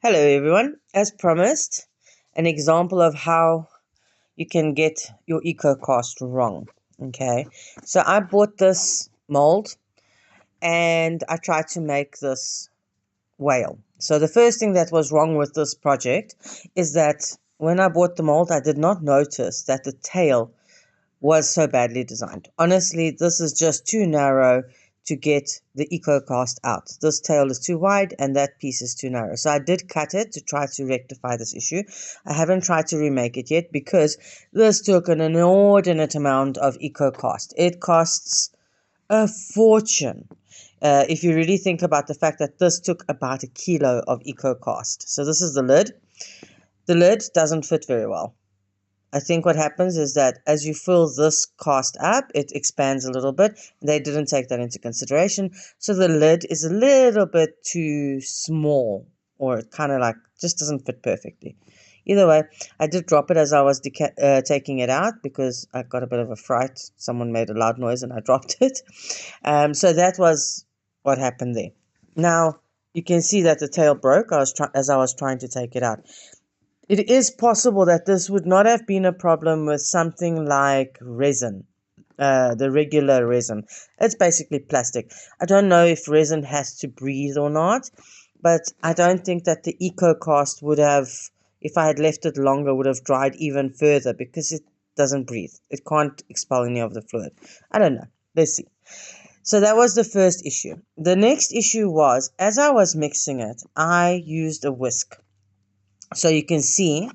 Hello everyone. As promised, an example of how you can get your Ecocast wrong. Okay, so I bought this mold and I tried to make this whale. So the first thing that was wrong with this project is that when I bought the mold, I did not notice that the tail was so badly designed. Honestly, this is just too narrow to get the Ecocast out. This tail is too wide and that piece is too narrow. So I did cut it to try to rectify this issue. I haven't tried to remake it yet because this took an inordinate amount of Ecocast. It costs a fortune. If you really think about the fact that this took about a kilo of Ecocast. So this is the lid. The lid doesn't fit very well. I think what happens is that as you fill this cast up, it expands a little bit. They didn't take that into consideration. So the lid is a little bit too small, or it kind of like just doesn't fit perfectly. Either way, I did drop it as I was taking it out because I got a bit of a fright. Someone made a loud noise and I dropped it. So that was what happened there. Now, you can see that the tail broke as I was trying to take it out. It is possible that this would not have been a problem with something like resin, the regular resin. It's basically plastic. I don't know if resin has to breathe or not, but I don't think that the Ecocast would have, if I had left it longer, would have dried even further because it doesn't breathe. It can't expel any of the fluid. I don't know. Let's see. So that was the first issue. The next issue was, as I was mixing it, I used a whisk. So you can see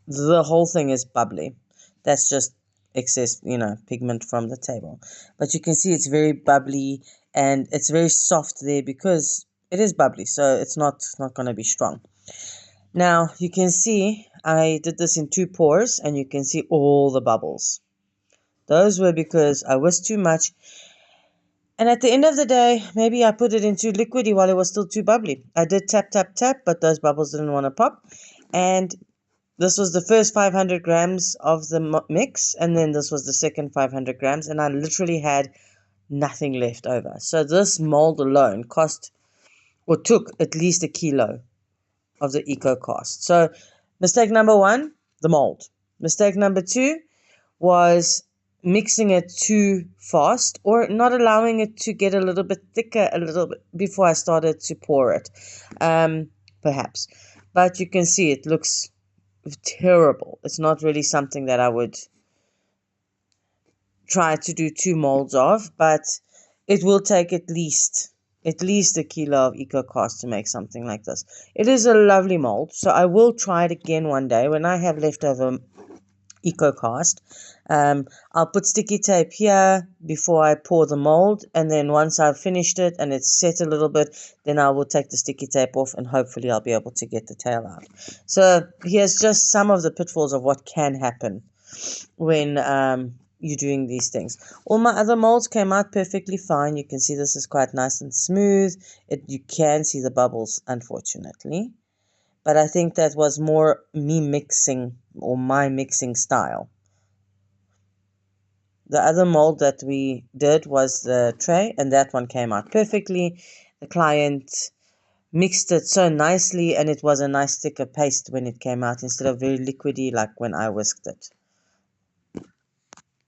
the whole thing is bubbly. That's just excess, pigment from the table. But you can see it's very bubbly and it's very soft there because it is bubbly. So it's not going to be strong. Now you can see I did this in 2 pours and you can see all the bubbles. Those were because I whisked too much. And at the end of the day, maybe I put it into liquidy while it was still too bubbly. I did tap, tap, tap, but those bubbles didn't want to pop. And this was the first 500 grams of the mix, and then this was the second 500 grams, and I literally had nothing left over. So this mold alone took at least a kilo of the Ecocast. So mistake number 1, the mold. Mistake number 2 was mixing it too fast or not allowing it to get a little bit thicker a little bit before I started to pour it. Perhaps. But you can see it looks terrible. It's not really something that I would try to do 2 molds of, but it will take at least a kilo of Ecocast to make something like this. It is a lovely mold, so I will try it again one day when I have leftover Ecocast. I'll put sticky tape here before I pour the mold, and then once I've finished it and it's set a little bit, then I will take the sticky tape off and hopefully I'll be able to get the tail out. So here's just some of the pitfalls of what can happen when you're doing these things. All my other molds came out perfectly fine. You can see this is quite nice and smooth. You can see the bubbles, unfortunately. But I think that was more me mixing or my mixing style. The other mold that we did was the tray, and that one came out perfectly. The client mixed it so nicely, and it was a nice thicker paste when it came out instead of very liquidy like when I whisked it.